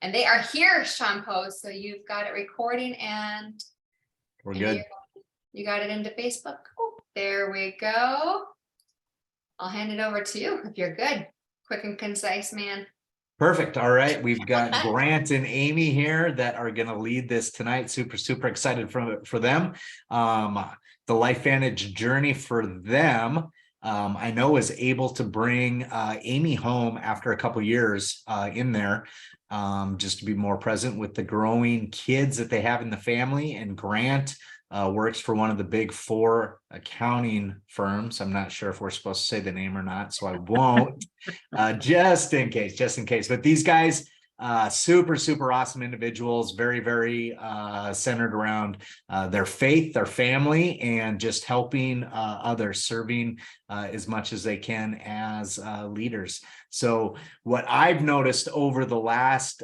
And they are here, Sean Post. So you've got it recording and we're good. You got it into Facebook. Oh, there we go. I'll hand it over to you if you're good. Quick and concise, man. Perfect. All right. We've got Grant and Amy here that are going to lead this tonight. Super excited for them. The LifeVantage journey for them, I know, was able to bring Amy home after a couple years in there, just to be more present with the growing kids that they have in the family. And Grant works for one of the big 4 accounting firms. I'm not sure if we're supposed to say the name or not, so I won't, just in case. But these guys, super awesome individuals, very centered around their faith, their family, and just helping others, serving as much as they can as leaders. So what I've noticed over the last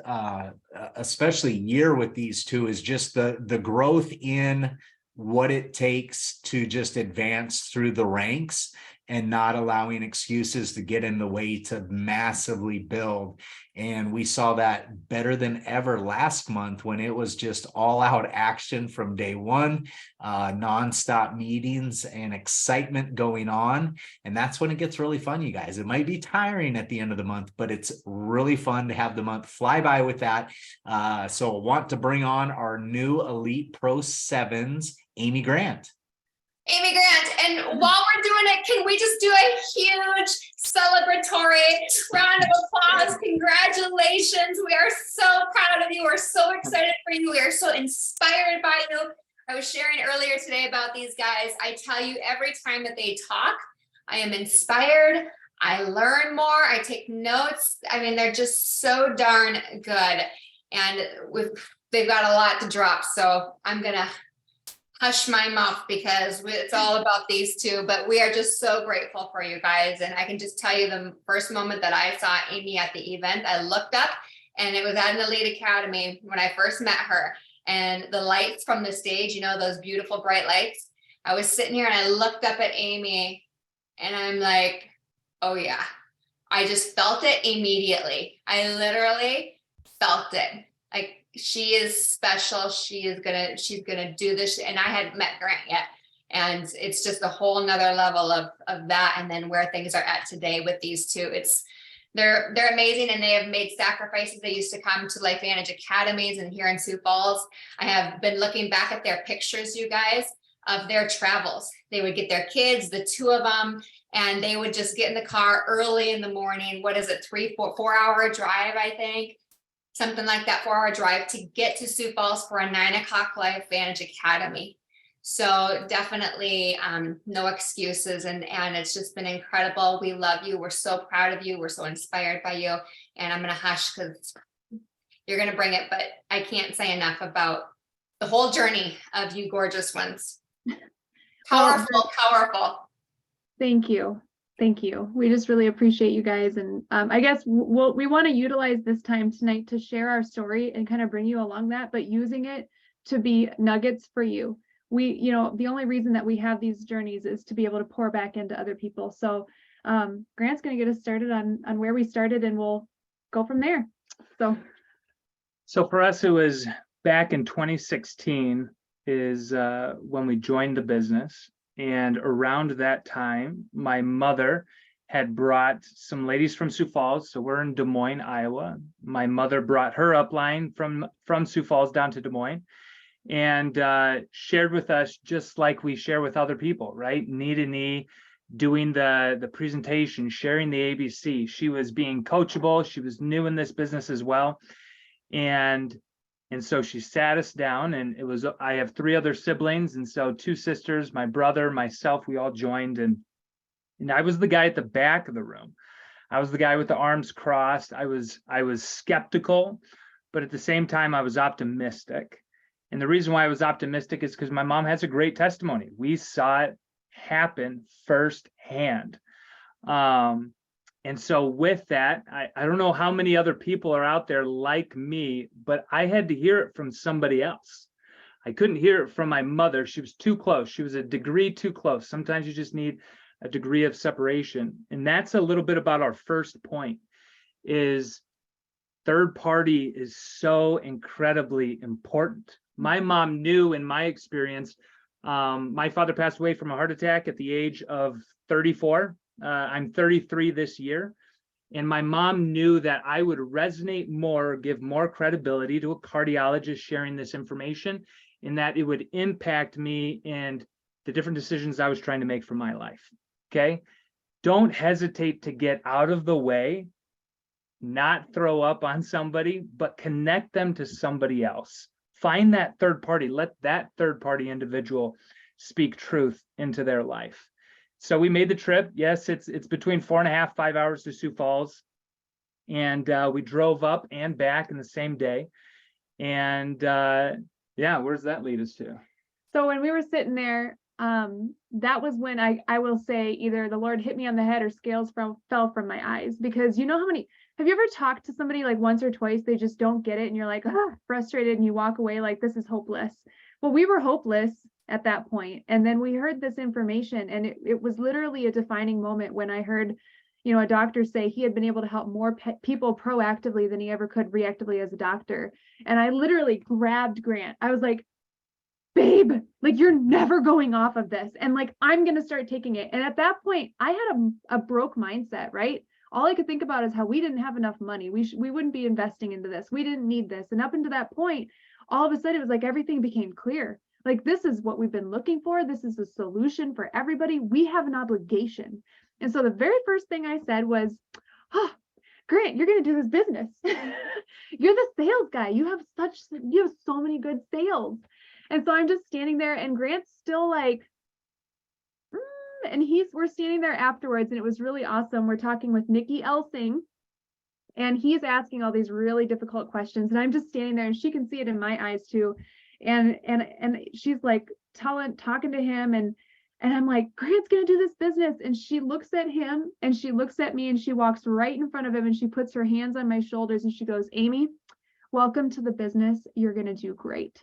especially year with these two is just the growth in what it takes to just advance through the ranks and not allowing excuses to get in the way to massively build. And we saw that better than ever last month when it was just all out action from day one, nonstop meetings and excitement going on. And that's when it gets really fun, you guys. It might be tiring at the end of the month, but it's really fun to have the month fly by with that. So I want to bring on our new Elite Pro 7's, Amy Grant. Amy Grant, and while we're doing it, can we just do a huge celebratory round of applause? Congratulations. We are so proud of you. We're so excited for you. We are so inspired by you. I was sharing earlier today about these guys. I tell you, every time that they talk, I am inspired. I learn more. I take notes. I mean, they're just so darn good. And they've got a lot to drop. So I'm going to hush my mouth because it's all about these two, but we are just so grateful for you guys. And I can just tell you the first moment that I saw Amy at the event, I looked up and it was at an Elite Academy when I first met her, and the lights from the stage, you know, those beautiful bright lights. I was sitting here and I looked up at Amy and I'm like, oh yeah, I just felt it immediately. I literally felt it. Like, she is special. She's gonna do this. And I hadn't met Grant yet. And it's just a whole nother level of that. And then where things are at today with these two, they're amazing, and they have made sacrifices. They used to come to LifeVantage Academies and here in Sioux Falls. I have been looking back at their pictures, you guys, of their travels. They would get their kids, the 2 of them, and they would just get in the car early in the morning. What is it? 4-hour drive, I think. Something like that, 4-hour drive to get to Sioux Falls for a 9 o'clock LifeVantage Academy. So definitely no excuses. And it's just been incredible. We love you. We're so proud of you. We're so inspired by you. And I'm going to hush because you're going to bring it, but I can't say enough about the whole journey of you gorgeous ones. Powerful. Thank you. We just really appreciate you guys. And I guess we want to utilize this time tonight to share our story and kind of bring you along that, but using it to be nuggets for you. The only reason that we have these journeys is to be able to pour back into other people. So Grant's going to get us started on where we started, and we'll go from there. So for us, it was back in 2016 is when we joined the business. And around that time, my mother had brought some ladies from Sioux Falls. So we're in Des Moines, Iowa. My mother brought her upline from Sioux Falls down to Des Moines and shared with us, just like we share with other people, right? Knee to knee, doing the presentation, sharing the ABC. She was being coachable. She was new in this business as well. And so she sat us down, and I have 3 other siblings. And so 2 sisters, my brother, myself, we all joined. And I was the guy at the back of the room. I was the guy with the arms crossed. I was skeptical, but at the same time, I was optimistic. And the reason why I was optimistic is because my mom has a great testimony. We saw it happen firsthand. And so with that, I don't know how many other people are out there like me, but I had to hear it from somebody else. I couldn't hear it from my mother. She was too close. She was a degree too close. Sometimes you just need a degree of separation. And that's a little bit about our first point is third party is so incredibly important. My mom knew, in my experience, my father passed away from a heart attack at the age of 34. I'm 33 this year. And my mom knew that I would resonate more, give more credibility to a cardiologist sharing this information, and that it would impact me and the different decisions I was trying to make for my life. Okay. Don't hesitate to get out of the way, not throw up on somebody, but connect them to somebody else. Find that third party. Let that third party individual speak truth into their life. So we made the trip. Yes, it's between 4.5, 5 hours to Sioux Falls. And we drove up and back in the same day. And yeah, where's that lead us to? So when we were sitting there, that was when I will say either the Lord hit me on the head or scales fell from my eyes, because you know how many, have you ever talked to somebody like once or twice, they just don't get it and you're like, frustrated, and you walk away like this is hopeless. Well, we were hopeless at that point. And then we heard this information, and it was literally a defining moment when I heard, you know, a doctor say he had been able to help more people proactively than he ever could reactively as a doctor. And I literally grabbed Grant. I was like, babe, like you're never going off of this. And like, I'm going to start taking it. And at that point I had a broke mindset, right? All I could think about is how we didn't have enough money. We wouldn't be investing into this. We didn't need this. And up until that point, all of a sudden it was like everything became clear. Like, this is what we've been looking for. This is a solution for everybody. We have an obligation. And so the very first thing I said was, Grant, you're going to do this business. You're the sales guy. You have so many good sales. And so I'm just standing there, and Grant's still like, and we're standing there afterwards, and it was really awesome. We're talking with Nikki Elsing, and he's asking all these really difficult questions. And I'm just standing there, and she can see it in my eyes too. And she's like talking to him, and I'm like, Grant's gonna do this business. And she looks at him, and she looks at me, and she walks right in front of him, and she puts her hands on my shoulders, and she goes, Amy, welcome to the business. You're gonna do great.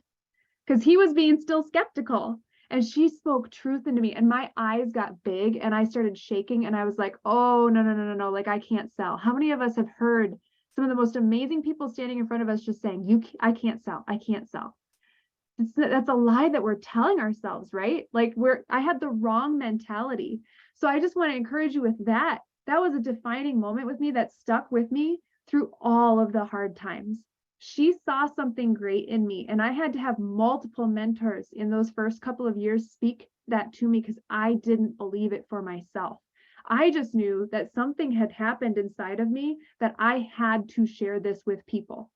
Because he was being still skeptical. And she spoke truth into me, and my eyes got big, and I started shaking, and I was like, oh, no, like I can't sell. How many of us have heard some of the most amazing people standing in front of us just saying, I can't sell. That's a lie that we're telling ourselves, right? Like I had the wrong mentality. So I just want to encourage you with that. That was a defining moment with me that stuck with me through all of the hard times. She saw something great in me, and I had to have multiple mentors in those first couple of years speak that to me, because I didn't believe it for myself. I just knew that something had happened inside of me that I had to share this with people.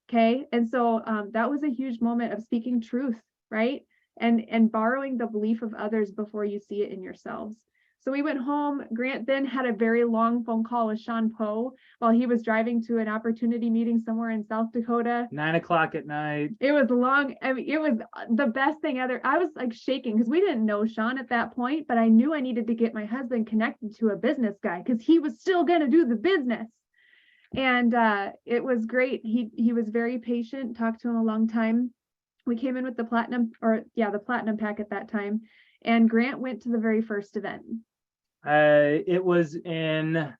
Okay. And so that was a huge moment of speaking truth, right? And borrowing the belief of others before you see it in yourselves. So we went home. Grant then had a very long phone call with Sean Poe while he was driving to an opportunity meeting somewhere in South Dakota. 9 o'clock at night. It was long. I mean, it was the best thing ever. I was like shaking because we didn't know Sean at that point, but I knew I needed to get my husband connected to a business guy because he was still going to do the business. And it was great. He was very patient, talked to him a long time. We came in with the platinum pack at that time. And Grant went to the very first event. It was in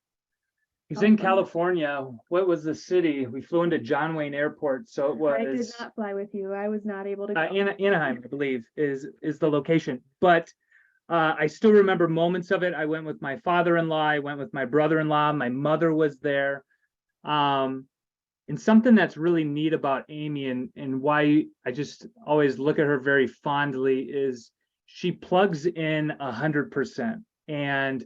California. What was the city? We flew into John Wayne Airport. So it was. I did not fly with you. I was not able to go. Anaheim, I believe, is the location. But I still remember moments of it. I went with my father-in-law. I went with my brother-in-law. My mother was there. And something that's really neat about Amy and why I just always look at her very fondly is she plugs in 100%. And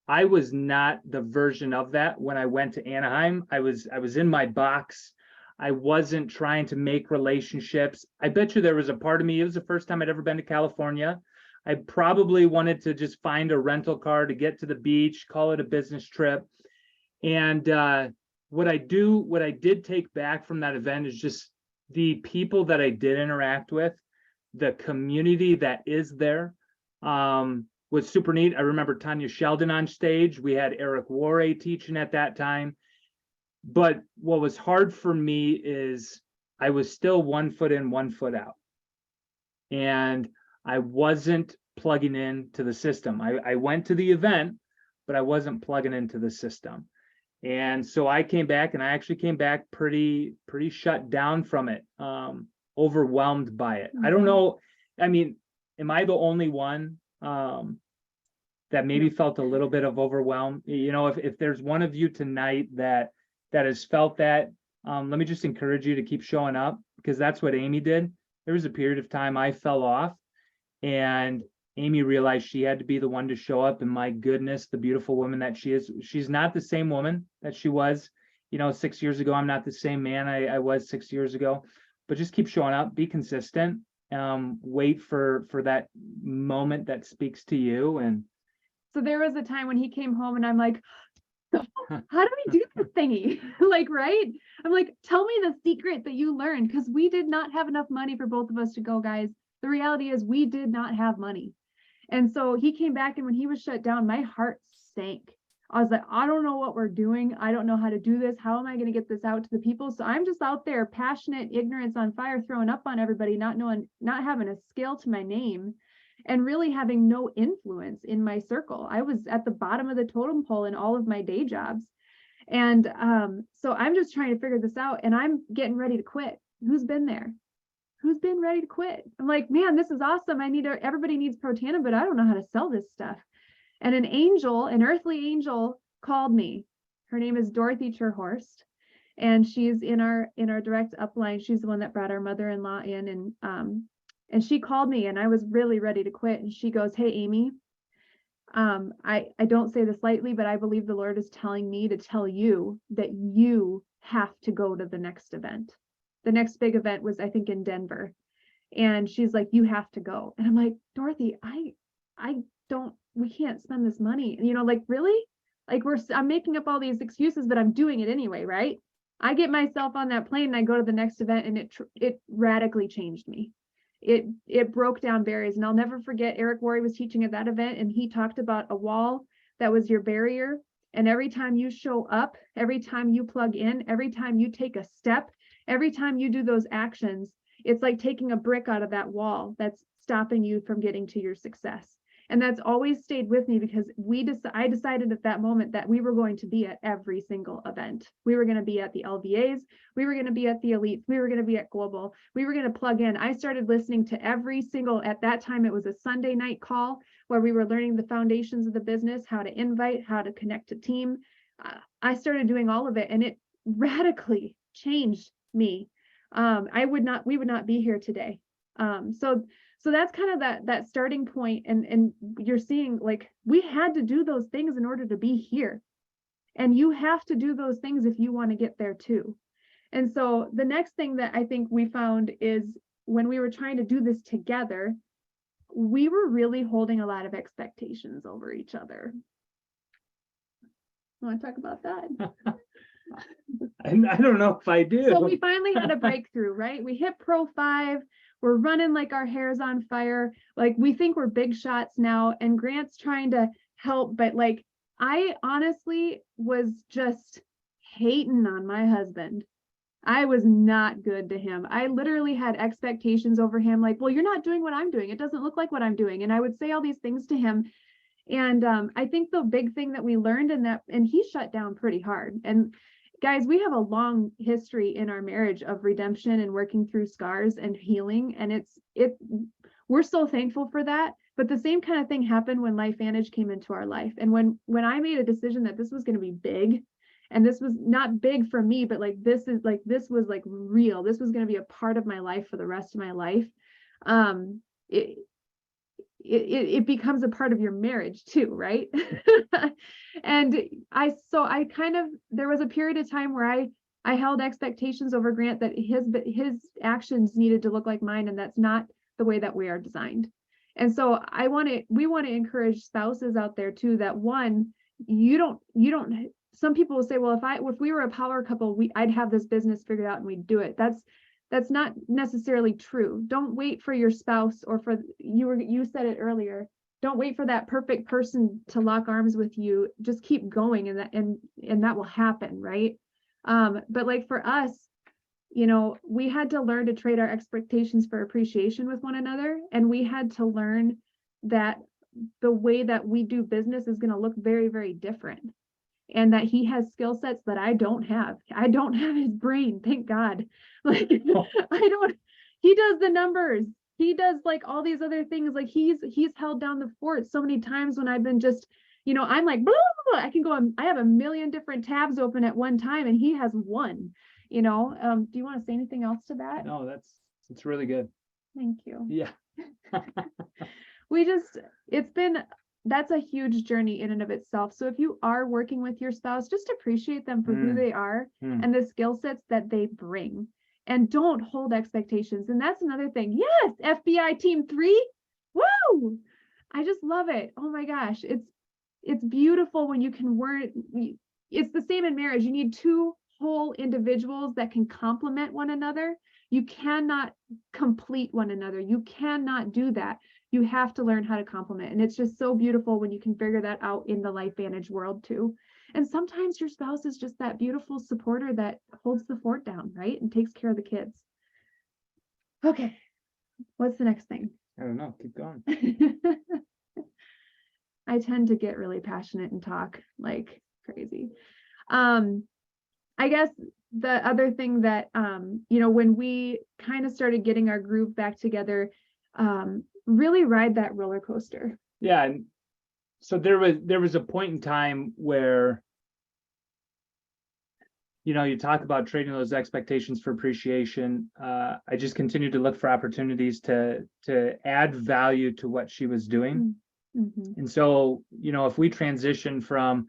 I was not the version of that when I went to Anaheim. I was in my box. I wasn't trying to make relationships. I bet you there was a part of me, it was the first time I'd ever been to California. I probably wanted to just find a rental car to get to the beach, call it a business trip. And what I did take back from that event is just the people that I did interact with, the community that is there. Was super neat. I remember Tanya Sheldon on stage. We had Eric Warray teaching at that time. But what was hard for me is I was still 1 foot in, 1 foot out. And I wasn't plugging into the system. I went to the event, but I wasn't plugging into the system. And so I came back, and I actually came back pretty shut down from it, overwhelmed by it. I don't know. I mean, am I the only one that maybe felt a little bit of overwhelm? You know, if there's one of you tonight that has felt that, let me just encourage you to keep showing up, because that's what Amy did. There was a period of time I fell off, and Amy realized she had to be the one to show up. And my goodness, the beautiful woman that she is, she's not the same woman that she was, 6 years ago. I'm not the same man I was 6 years ago, but just keep showing up, be consistent, wait for that moment that speaks to you. And So there was a time when he came home and I'm like, how do we do this thingy? Like, right? I'm like, tell me the secret that you learned, because we did not have enough money for both of us to go, guys. The reality is we did not have money. And so he came back, and when he was shut down, my heart sank. I was like, I don't know what we're doing. I don't know how to do this. How am I going to get this out to the people? So I'm just out there, passionate, ignorance on fire, throwing up on everybody, not knowing, not having a scale to my name, and really having no influence in my circle. I was at the bottom of the totem pole in all of my day jobs. And so I'm just trying to figure this out, and I'm getting ready to quit. Who's been there? Who's been ready to quit? I'm like, man, this is awesome. Everybody needs Protandim, but I don't know how to sell this stuff. And an earthly angel called me. Her name is Dorothy Cherhorst, and she's in our direct upline. She's the one that brought our mother-in-law in, and she called me, and I was really ready to quit. And she goes, hey, Amy, I don't say this lightly, but I believe the Lord is telling me to tell you that you have to go to the next event. The next big event was, I think, in Denver. And she's like, you have to go. And I'm like, Dorothy, we can't spend this money. Like, really? Like, I'm making up all these excuses, but I'm doing it anyway, right? I get myself on that plane and I go to the next event, and it radically changed me. It broke down barriers. And I'll never forget, Eric Worre was teaching at that event, and he talked about a wall that was your barrier. And every time you show up, every time you plug in, every time you take a step, every time you do those actions, it's like taking a brick out of that wall that's stopping you from getting to your success. And that's always stayed with me, because I decided at that moment that we were going to be at every single event. We were going to be at the LVAs. We were going to be at the elites. We were going to be at global. We were going to plug in. I started listening to every single, at that time, it was a Sunday night call where we were learning the foundations of the business, how to invite, how to connect a team. I started doing all of it, and it radically changed me. We would not be here today. So that's kind of that starting point. And you're seeing, like, we had to do those things in order to be here. And you have to do those things if you want to get there too. And so the next thing that I think we found is, when we were trying to do this together, we were really holding a lot of expectations over each other. Want to talk about that? I don't know if I do. So we finally had a breakthrough, right? We hit Pro 5. We're running like our hair's on fire. Like, we think we're big shots now, and Grant's trying to help. But like, I honestly was just hating on my husband. I was not good to him. I literally had expectations over him. Like, well, you're not doing what I'm doing. It doesn't look like what I'm doing. And I would say all these things to him. And I think the big thing that we learned and he shut down pretty hard. And guys, we have a long history in our marriage of redemption and working through scars and healing. And we're so thankful for that. But the same kind of thing happened when LifeVantage came into our life. And when I made a decision that this was going to be big, and this was not big for me, but this was like real. This was going to be a part of my life for the rest of my life. It becomes a part of your marriage too, right? And there was a period of time where I held expectations over Grant that his actions needed to look like mine, and that's not the way that we are designed. And so we want to encourage spouses out there too, that one, you don't, some people will say, well, if we were a power couple, I'd have this business figured out and we'd do it. That's not necessarily true. Don't wait for your spouse, or you said it earlier. Don't wait for that perfect person to lock arms with you. Just keep going, and that will happen, right? But like for us, we had to learn to trade our expectations for appreciation with one another, and we had to learn that the way that we do business is going to look very, very different. and that he has skill sets that I don't have. I don't have his brain, thank God. Like he does the numbers. He does like all these other things. Like he's held down the fort so many times when I've been just, I'm like, blah, blah, blah. I can go on, I have a million different tabs open at one time and he has one, do you want to say anything else to that? No, it's really good. Thank you. Yeah. That's a huge journey in and of itself. So if you are working with your spouse, just appreciate them for who they are and the skill sets that they bring, and don't hold expectations. And that's another thing. Yes, FBI team 3. Woo! I just love it. Oh my gosh. It's beautiful when you can work. It's the same in marriage. You need two whole individuals that can complement one another. You cannot complete one another. You cannot do that. You have to learn how to complement. And it's just so beautiful when you can figure that out in the LifeVantage world too. And sometimes your spouse is just that beautiful supporter that holds the fort down, right? And takes care of the kids. Okay. What's the next thing? I don't know. Keep going. I tend to get really passionate and talk like crazy. I guess the other thing that, when we kind of started getting our groove back together, really ride that roller coaster. Yeah. And so there was a point in time where, you talk about trading those expectations for appreciation. I just continued to look for opportunities to add value to what she was doing. Mm-hmm. And so, if we transition from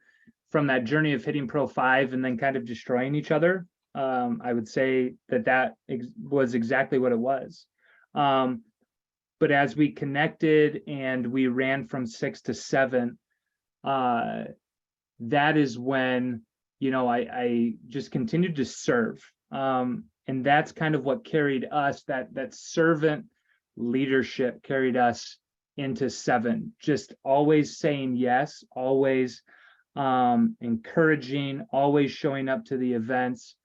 that journey of hitting Pro 5 and then kind of destroying each other, I would say that was exactly what it was. But as we connected and we ran from 6 to 7, that is when, I just continued to serve. And that's kind of what carried us, that servant leadership carried us into 7, just always saying yes, always encouraging, always showing up to the events,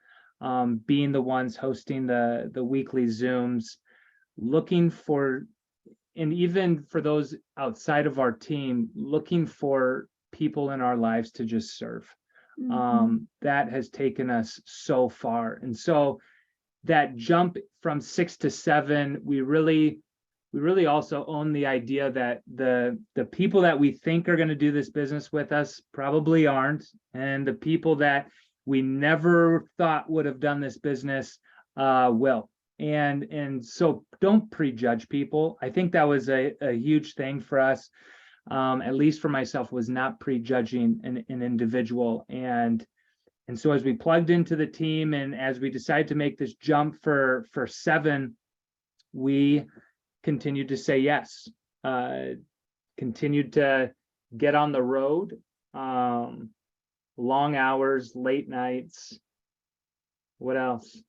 being the ones hosting the weekly Zooms, looking for, and even for those outside of our team, looking for people in our lives to just serve. That has taken us so far. And so that jump from 6 to 7, we really also own the idea that the people that we think are going to do this business with us probably aren't, and the people that we never thought would have done this business will. And so don't prejudge people. I think that was a huge thing for us, at least for myself, was not prejudging an individual. And so as we plugged into the team and as we decided to make this jump for 7, we continued to say yes, continued to get on the road, long hours, late nights. What else?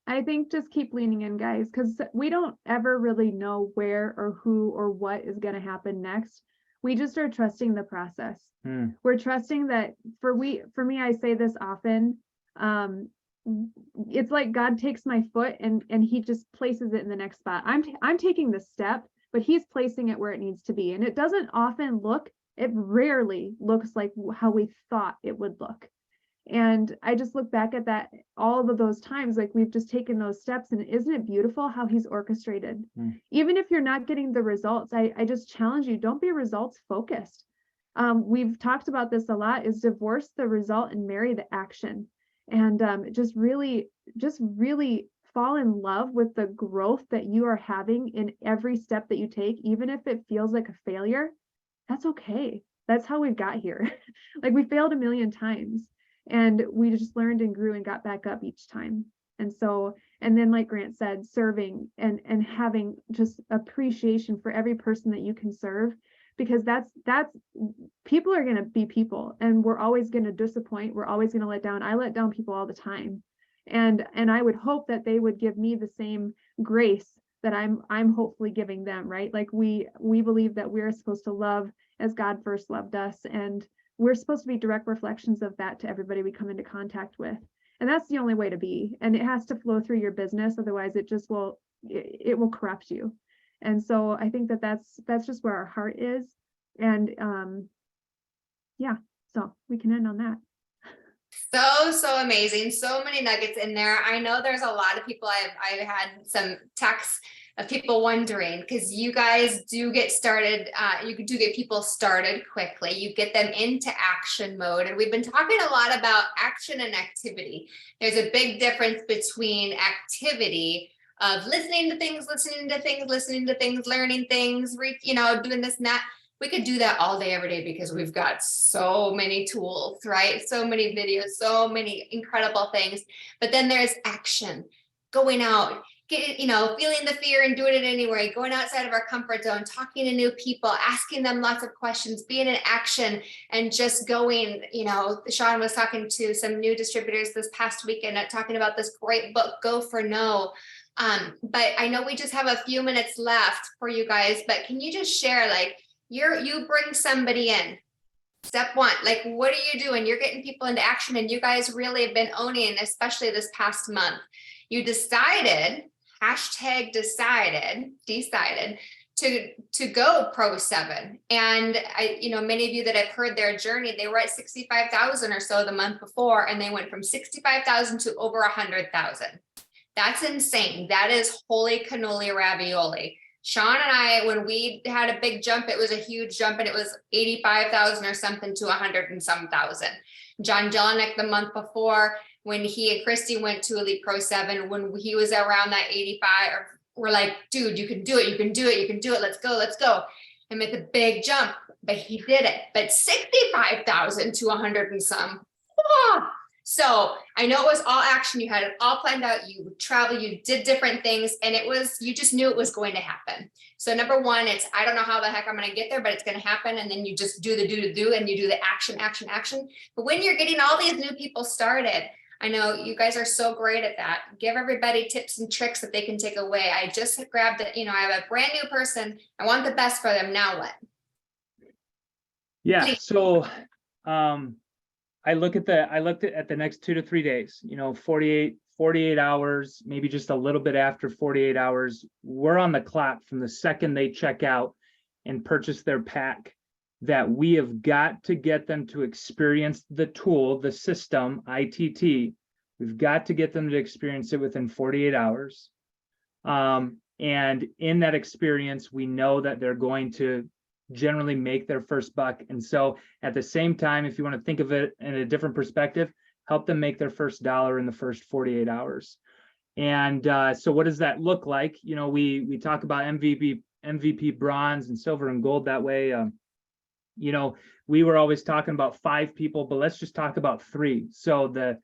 I think just keep leaning in, guys, because we don't ever really know where or who or what is going to happen next. We just are trusting the process. We're trusting that for me, I say this often. It's like God takes my foot and he just places it in the next spot. I'm taking the step, but he's placing it where it needs to be. And it doesn't often it rarely looks like how we thought it would look. And I just look back at that, all of those times, like we've just taken those steps, and isn't it beautiful how he's orchestrated? Even if you're not getting the results, I just challenge you, don't be results focused. We've talked about this a lot, is divorce the result and marry the action. And just really fall in love with the growth that you are having in every step that you take, even if it feels like a failure. That's okay. That's how we've got here. Like we failed a million times and we just learned and grew and got back up each time. And so, and then like Grant said, serving and having just appreciation for every person that you can serve, because that's people are going to be people, and we're always going to disappoint. We're always going to let down. I let down people all the time. And I would hope that they would give me the same grace that I'm hopefully giving them, right? Like we believe that we're supposed to love as God first loved us, and we're supposed to be direct reflections of that to everybody we come into contact with. And that's the only way to be. And it has to flow through your business. Otherwise it will corrupt you. And so I think that's just where our heart is. And yeah, so we can end on that. So amazing. So many nuggets in there. I know there's a lot of people I've had some texts of people wondering, because you guys do get started, you do get people started quickly. You get them into action mode. And we've been talking a lot about action and activity. There's a big difference between activity of listening to things, learning things, doing this and that. We could do that all day, every day, because we've got so many tools, right? So many videos, so many incredible things. But then there's action, going out, feeling the fear and doing it anyway, going outside of our comfort zone, talking to new people, asking them lots of questions, being in action, and just going. Sean was talking to some new distributors this past weekend, talking about this great book, Go for No. But I know we just have a few minutes left for you guys, but can you just share, like, you bring somebody in, step one, like, what are you doing? You're getting people into action, and you guys really have been owning, especially this past month. You decided to go Pro 7. And many of you that have heard their journey, they were at 65,000 or so the month before, and they went from 65,000 to over 100,000. That's insane. That is holy cannoli ravioli. Sean and I, when we had a big jump, it was a huge jump, and it was 85,000 or something to 100 and some thousand. John Jelinek the month before, when he and Christy went to Elite Pro 7, when he was around that 85, we're like, dude, you can do it. Let's go. And make a big jump, but he did it. But 65,000 to 100 and some. Ah! So I know it was all action. You had it all planned out. You traveled, you did different things, and you just knew it was going to happen. So number one, I don't know how the heck I'm going to get there, but it's going to happen. And then you just do the do, and you do the action. But when you're getting all these new people started, I know you guys are so great at that. Give everybody tips and tricks that they can take away. I just grabbed it. I have a brand new person. I want the best for them. Now what? Yeah. Please. So, I looked at the next 2 to 3 days, 48 hours, maybe just a little bit after 48 hours. We're on the clock from the second they check out and purchase their pack, that we have got to get them to experience the tool, the system, ITT. We've got to get them to experience it within 48 hours. And in that experience, we know that they're going to generally make their first buck. And so at the same time, if you want to think of it in a different perspective, help them make their first dollar in the first 48 hours. And so what does that look like? We talk about MVP bronze and silver and gold that way. We were always talking about 5 people, but let's just talk about 3. So the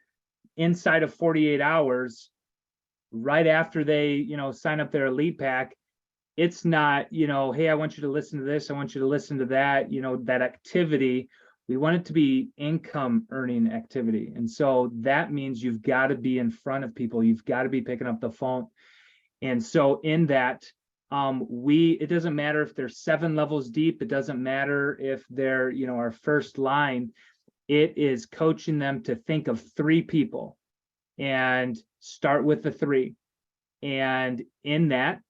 inside of 48 hours, right after they, sign up their elite pack, it's not, hey, I want you to listen to this, I want you to listen to that, that activity. We want it to be income earning activity. And so that means you've got to be in front of people. You've got to be picking up the phone. And so in that, it doesn't matter if they're 7 levels deep. It doesn't matter if they're, our first line. It is coaching them to think of 3 people and start with the 3. And in that,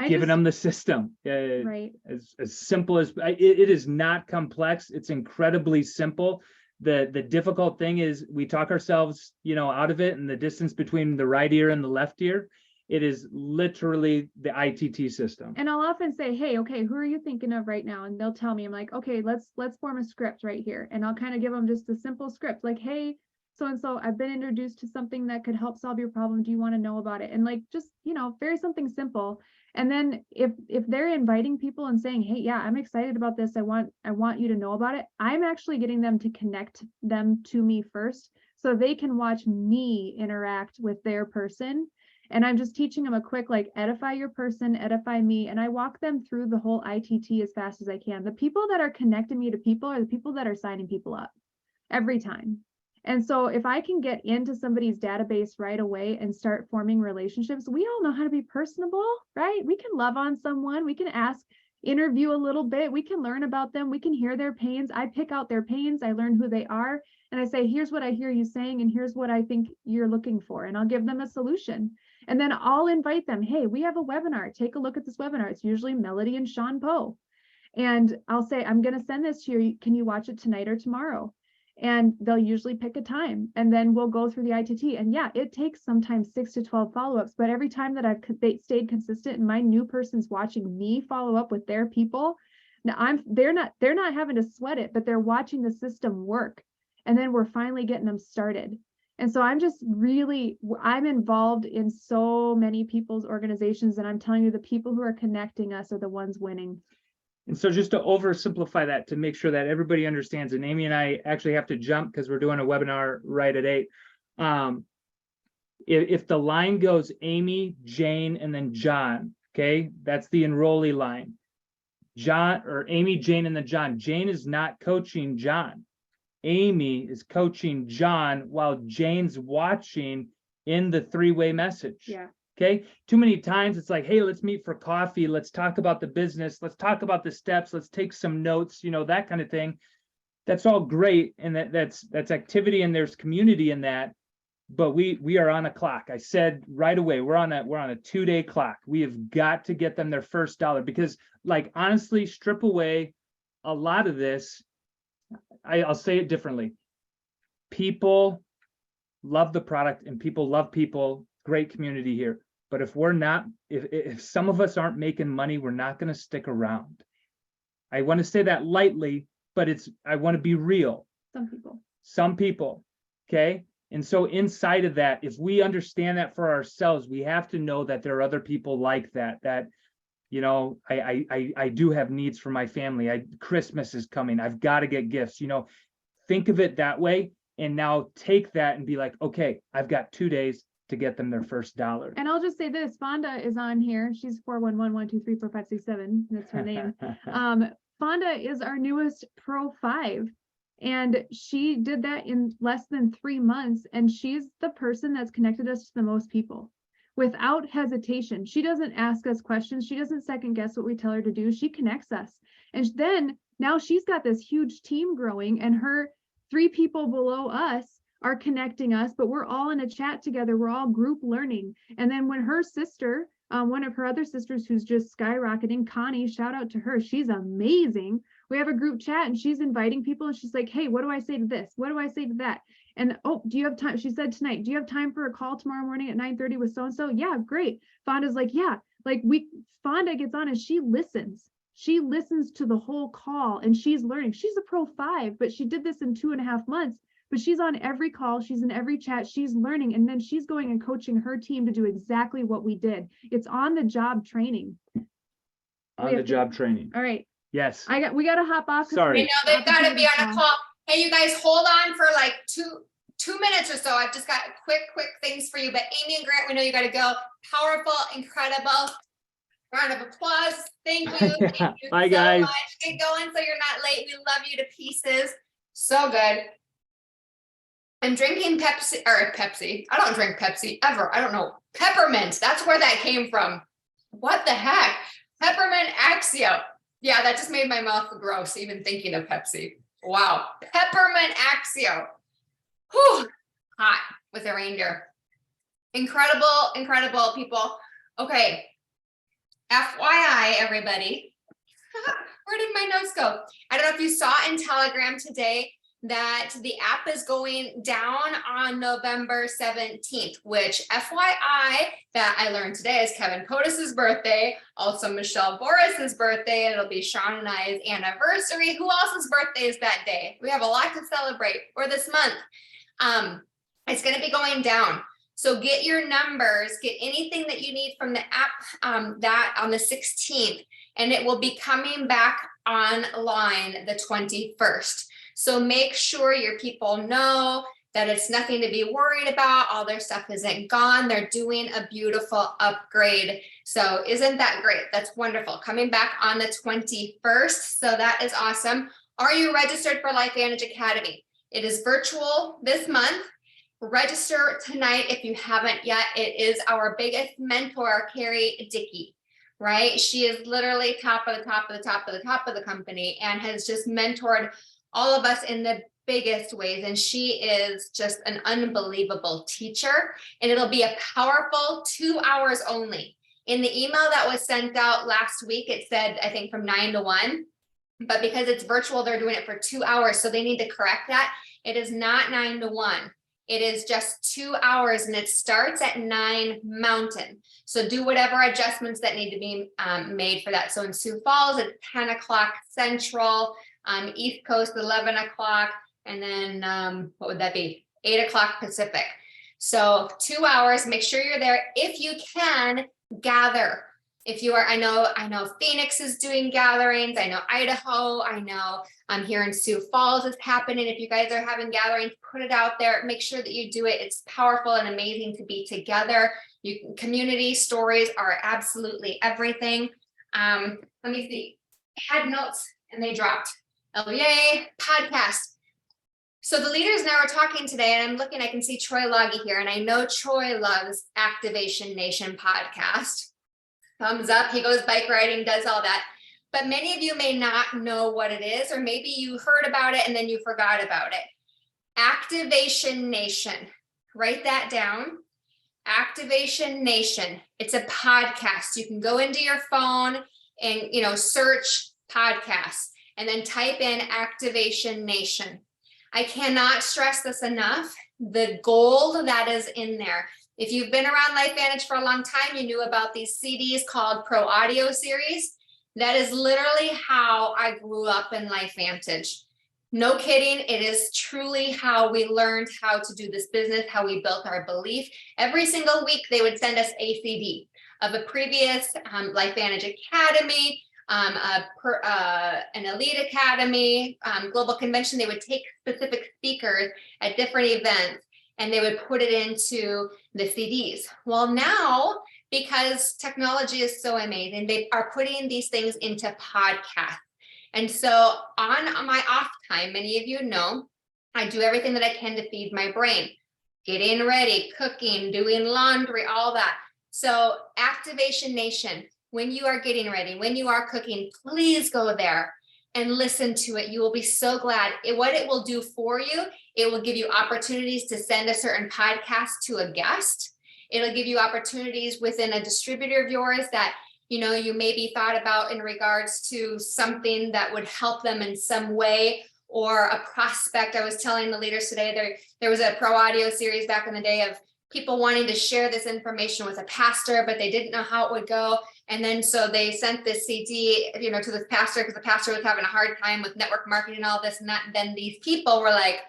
giving them the system, right, as simple as it is. Not complex. It's incredibly simple. The difficult thing is we talk ourselves, out of it, and the distance between the right ear and the left ear. It is literally the ITT system. And I'll often say, hey, okay, who are you thinking of right now? And they'll tell me. I'm like, okay, let's form a script right here. And I'll kind of give them just a simple script, like, hey, so-and-so, I've been introduced to something that could help solve your problem. Do you want to know about it? And like, just, very something simple. And then if they're inviting people and saying, hey, yeah, I'm excited about this, I want you to know about it, I'm actually getting them to connect them to me first, so they can watch me interact with their person. And I'm just teaching them a quick, like, edify your person, edify me. And I walk them through the whole ITT as fast as I can. The people that are connecting me to people are the people that are signing people up every time. And so if I can get into somebody's database right away and start forming relationships, we all know how to be personable, right? We can love on someone. We can interview a little bit. We can learn about them. We can hear their pains. I pick out their pains. I learn who they are. And I say, here's what I hear you saying, and here's what I think you're looking for. And I'll give them a solution. And then I'll invite them. Hey, we have a webinar. Take a look at this webinar. It's usually Melody and Sean Poe. And I'll say, I'm going to send this to you. Can you watch it tonight or tomorrow? And they'll usually pick a time, and then we'll go through the ITT. And yeah, it takes sometimes 6 to 12 follow-ups, but every time that they stayed consistent and my new person's watching me follow up with their people, now they're not having to sweat it, but they're watching the system work. And then we're finally getting them started. And so I'm involved in so many people's organizations, and I'm telling you, the people who are connecting us are the ones winning. And so just to oversimplify that, to make sure that everybody understands, and Amy and I actually have to jump because we're doing a webinar right at 8. If the line goes Amy, Jane, and then John, okay, that's the enrollee line. John or Amy, Jane, and then John. Jane is not coaching John. Amy is coaching John while Jane's watching in the 3-way message. Yeah. Okay. Too many times it's like, hey, let's meet for coffee. Let's talk about the business. Let's talk about the steps. Let's take some notes, that kind of thing. That's all great. And that's activity, and there's community in that. But we are on a clock. I said right away, we're on a 2-day clock. We have got to get them their first dollar, because honestly, strip away a lot of this. I'll say it differently. People love the product and people love people. Great community here. But if some of us aren't making money, we're not going to stick around. I want to say that lightly, but I want to be real. Some people. Okay. And so inside of that, if we understand that for ourselves, we have to know that there are other people like that, I do have needs for my family. Christmas is coming. I've got to get gifts, think of it that way. And now take that and be like, okay, I've got 2 days to get them their first dollar. And I'll just say this, Fonda is on here. She's 411-123-4567. That's her name. Fonda is our newest Pro 5. And she did that in less than 3 months. And she's the person that's connected us to the most people without hesitation. She doesn't ask us questions. She doesn't second guess what we tell her to do. She connects us. And then now she's got this huge team growing, and her 3 people below us are connecting us, but we're all in a chat together. We're all group learning. And then when her sister, one of her other sisters who's just skyrocketing, Connie, shout out to her. She's amazing. We have a group chat and she's inviting people, and she's like, hey, what do I say to this? What do I say to that? And, oh, do you have time? She said tonight, do you have time for a call tomorrow morning at 9:30 with so-and-so? Yeah, great. Fonda's like, yeah, Fonda gets on and she listens. She listens to the whole call and she's learning. She's a Pro 5, but she did this in 2.5 months. But she's on every call, she's in every chat, she's learning, and then she's going and coaching her team to do exactly what we did. It's on the job training. On the job training. All right. Yes. We got to hop off. Sorry. I know they've got to be on a call. Hey, you guys, hold on for like two minutes or so. I've just got quick things for you. But Amy and Grant, we know you got to go. Powerful, incredible. Round of applause. Thank you. Thank you Bye, so guys. much. Get going so you're not late. We love you to pieces. So good. I'm drinking Pepsi. I don't drink Pepsi ever. I don't know. Peppermint. That's where that came from. What the heck? Peppermint Axio. Yeah, that just made my mouth gross, even thinking of Pepsi. Wow. Peppermint Axio. Whew. Hot with a reindeer. Incredible people. Okay. FYI, everybody. Where did my notes go? I don't know if you saw in Telegram today that the app is going down on November 17th, which FYI that I learned today is Kevin Kodis's birthday, also Michelle Boris's birthday, and it'll be Sean and I's anniversary. Who else's birthday is that day? We have a lot to celebrate for this month. It's going to be going down. So get your numbers, get anything that you need from the app that on the 16th, and it will be coming back online the 21st. So make sure your people know that it's nothing to be worried about. All their stuff isn't gone. They're doing a beautiful upgrade. So isn't that great? That's wonderful. Coming back on the 21st. So that is awesome. Are you registered for LifeVantage Academy? It is virtual this month. Register tonight if you haven't yet. It is our biggest mentor, Carrie Dickey, right? She is literally top of the company and has just mentored all of us in the biggest ways. And she is just an unbelievable teacher. And it'll be a powerful 2 hours only. In the email that was sent out last week, it said, I think from 9 to 1. but because it's virtual, they're doing it for 2 hours. So they need to correct that. It is not 9 to 1. It is just 2 hours, and it starts at 9 Mountain. So do whatever adjustments that need to be made for that. So in Sioux Falls, it's 10 o'clock Central, East Coast, 11 o'clock, and then what would that be? 8 o'clock Pacific. So 2 hours, make sure you're there. If you can, gather. If you are, I know Phoenix is doing gatherings. I know Idaho. I know I'm here in Sioux Falls it's happening. If you guys are having gatherings, put it out there. Make sure that you do it. It's powerful and amazing to be together. Community stories are absolutely everything. Let me see. I had notes and they dropped. LVA podcast. So the leaders and I were talking today, and I'm looking, I can see Troy Loggy here, and I know Troy loves Activation Nation podcast. Thumbs up, he goes bike riding, does all that. But many of you may not know what it is, or maybe you heard about it and then you forgot about it. Activation Nation, write that down. Activation Nation, it's a podcast. You can go into your phone and search podcasts and then type in Activation Nation. I cannot stress this enough, the gold that is in there. If you've been around LifeVantage for a long time, you knew about these CDs called Pro Audio Series. That is literally how I grew up in LifeVantage. No kidding, it is truly how we learned how to do this business, how we built our belief. Every single week, they would send us a CD of a previous LifeVantage Academy, an Elite Academy, Global Convention. They would take specific speakers at different events, and they would put it into the CDs. Well, now, because technology is so amazing, they are putting these things into podcasts. And so on my off time, many of you know, I do everything that I can to feed my brain, getting ready, cooking, doing laundry, all that. So Activation Nation, when you are getting ready, when you are cooking, please go there and listen to it. You will be so glad. What it will do for you, it will give you opportunities to send a certain podcast to a guest. It'll give you opportunities within a distributor of yours that you maybe thought about in regards to something that would help them in some way, or a prospect. I was telling the leaders today, there was a Pro Audio series back in the day of people wanting to share this information with a pastor, but they didn't know how it would go. And then so they sent this CD, to this pastor, because the pastor was having a hard time with network marketing and all this and that. And then these people were like,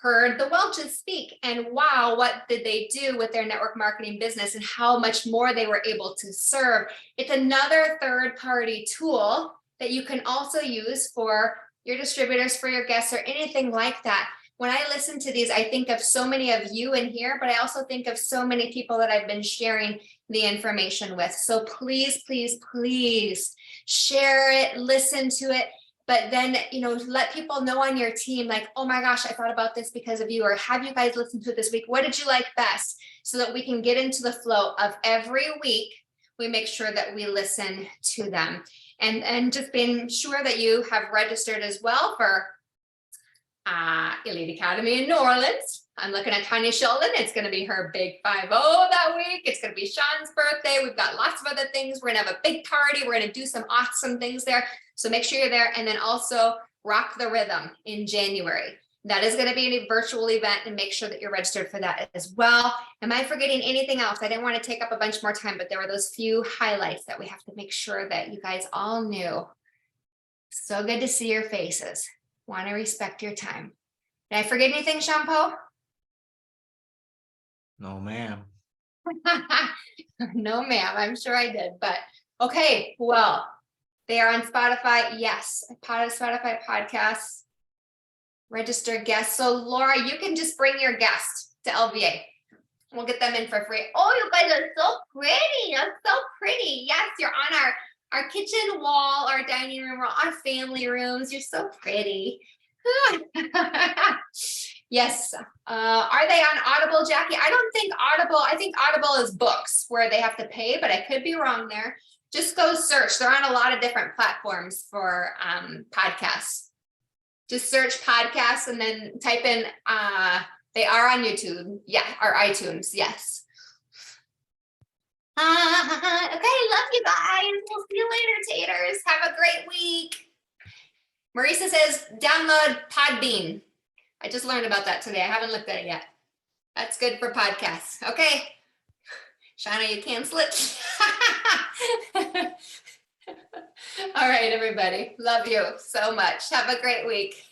heard the Welches speak, and wow, what did they do with their network marketing business and how much more they were able to serve. It's another third-party tool that you can also use for your distributors, for your guests, or anything like that. When I listen to these, I think of so many of you in here, but I also think of so many people that I've been sharing the information with. So please, please, please share it, listen to it. But then, let people know on your team, like, oh my gosh, I thought about this because of you, or have you guys listened to it this week? What did you like best? So that we can get into the flow of every week. We make sure that we listen to them, and just being sure that you have registered as well for Elite Academy in New Orleans. I'm looking at Tanya Sheldon. It's going to be her big 5-0 that week. It's going to be Sean's birthday. We've got lots of other things. We're going to have a big party. We're going to do some awesome things there. So make sure you're there. And then also Rock the Rhythm in January. That is going to be a virtual event, and make sure that you're registered for that as well. Am I forgetting anything else? I didn't want to take up a bunch more time, but there were those few highlights that we have to make sure that you guys all knew. So good to see your faces. Want to respect your time. Did I forget anything, Shampoo? No, ma'am. No, ma'am. I'm sure I did. But okay, well, they are on Spotify. Yes, Spotify podcasts. Registered guests. So Laura, you can just bring your guest to LVA. We'll get them in for free. Oh, you guys are so pretty. You're so pretty. Yes, you're on our kitchen wall, our dining room, our family rooms. You're so pretty. Yes. Are they on Audible, Jackie? I don't think Audible. I think Audible is books where they have to pay, but I could be wrong there. Just go search. They're on a lot of different platforms for podcasts. Just search podcasts and then type in, they are on YouTube. Yeah, or iTunes. Yes. Okay, love you guys. We'll see you later, taters. Have a great week. Marisa says, download Podbean. I just learned about that today. I haven't looked at it yet. That's good for podcasts. Okay. Shauna, you cancel it. All right, everybody. Love you so much. Have a great week.